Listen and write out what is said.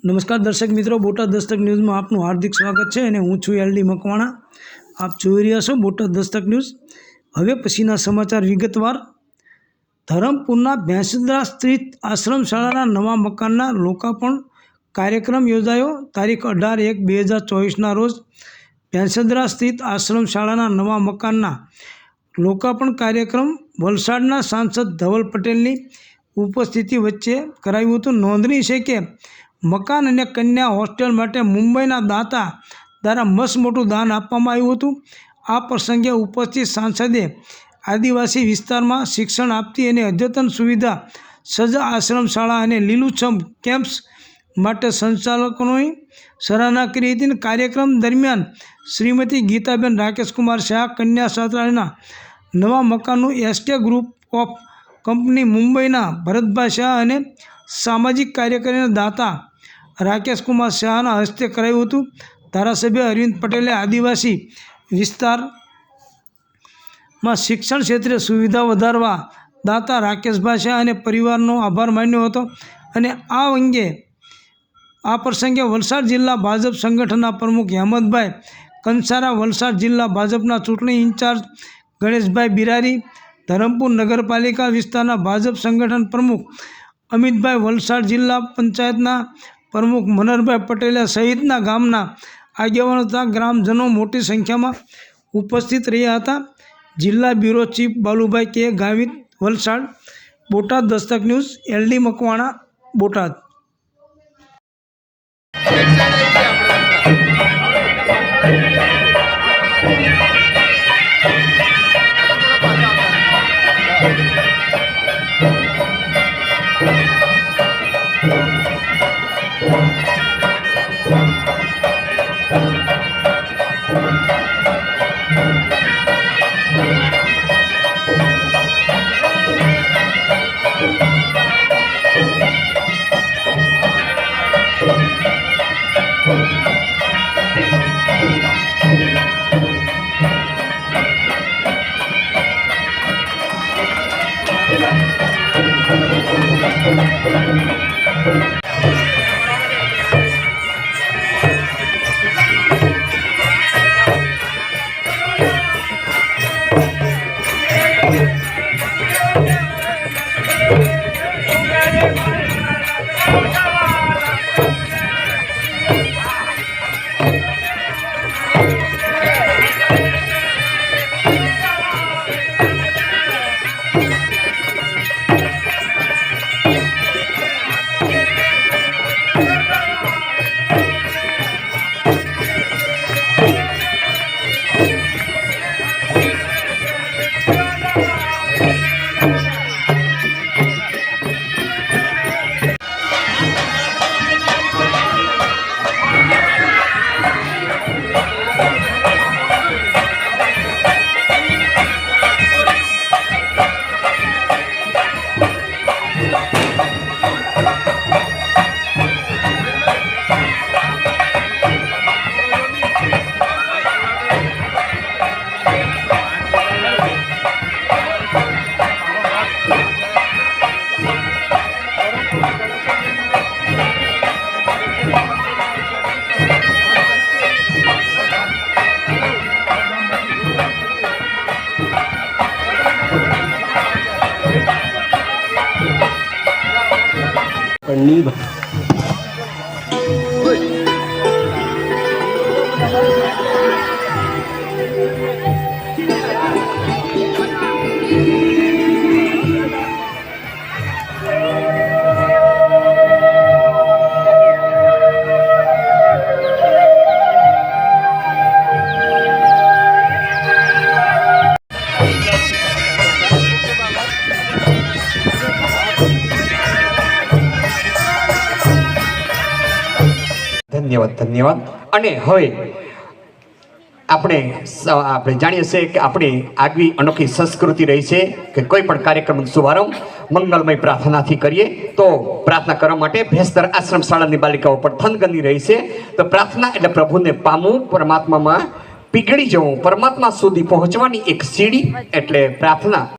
નમસ્કાર દર્શક મિત્રો, બોટાદ દસ્તક ન્યૂઝમાં આપનું હાર્દિક સ્વાગત છે અને હું છું એલડી મકવાણા। આપ જોઈ રહ્યા છો બોટાદ દસ્તક ન્યૂઝ। હવે પછીના સમાચાર વિગતવાર। ધરમપુરના ભેંસદરા સ્થિત આશ્રમ શાળાના નવા મકાનના લોકાર્પણ કાર્યક્રમ યોજાયો। તારીખ 18/1/2024ના રોજ ભેંસદરા સ્થિત આશ્રમ શાળાના નવા મકાનના લોકાર્પણ કાર્યક્રમ વલસાડના સાંસદ ધવલ પટેલની ઉપસ્થિતિ વચ્ચે કરાયું હતું। નોંધનીય છે કે મકાન અને કન્યા હોસ્ટેલ માટે મુંબઈના દાતા દ્વારા મસ્ત મોટું દાન આપવામાં આવ્યું હતું। આ પ્રસંગે ઉપસ્થિત સાંસદે આદિવાસી વિસ્તારમાં શિક્ષણ આપતી અને અદ્યતન સુવિધા સજ્જ આશ્રમ શાળા અને લીલુંછમ કેમ્પ્સ માટે સંચાલકોની સરાહના કરી હતી। કાર્યક્રમ દરમિયાન શ્રીમતી ગીતાબેન રાકેશકુમાર શાહ, કન્યા છાત્રાલયના નવા મકાનનું એસકે ગ્રુપ ઓફ કંપની મુંબઈના ભરતભાઈ શાહ અને સામાજિક કાર્યકરીના દાતા રાકેશકુમાર શાહના હસ્તે કરાયું હતું। ધારાસભ્ય અરવિંદ પટેલે આદિવાસી વિસ્તારમાં શિક્ષણ ક્ષેત્રે સુવિધા વધારવા દાતા રાકેશભાઈ શાહ અને પરિવારનો આભાર માન્યો હતો અને આ પ્રસંગે વલસાડ જિલ્લા ભાજપ સંગઠનના પ્રમુખ હેમંતભાઈ કંસારા, વલસાડ જિલ્લા ભાજપના ચૂંટણી ઇન્ચાર્જ ગણેશભાઈ બિરારી, ધરમપુર નગરપાલિકા વિસ્તારના ભાજપ સંગઠન પ્રમુખ અમિતભાઈ, વલસાડ જિલ્લા પંચાયતના પ્રમુખ મનહરભાઈ પટેલ સહિતના ગામના આગેવાનો તથા ગ્રામજનો મોટી સંખ્યામાં ઉપસ્થિત રહ્યા હતા। જિલ્લા bureau chief Balubhai K Gavit, Valsad. Botad Dastak news, LD Makwana, Botad. ધન્યવાદ। અને હવે આપણે જાણીએ છીએ કે આપણી આગવી અનોખી સંસ્કૃતિ રહી છે કે કોઈ પણ કાર્યક્રમનો શુભારંભ મંગલમય પ્રાર્થનાથી કરીએ। તો પ્રાર્થના કરવા માટે ભેંસદરા આશ્રમ શાળાની બાલિકાઓ પણ થનગની રહી છે। તો પ્રાર્થના એટલે પ્રભુને પામવું, પરમાત્મામાં પીગળી જવું, પરમાત્મા સુધી પહોંચવાની એક સીડી એટલે પ્રાર્થના।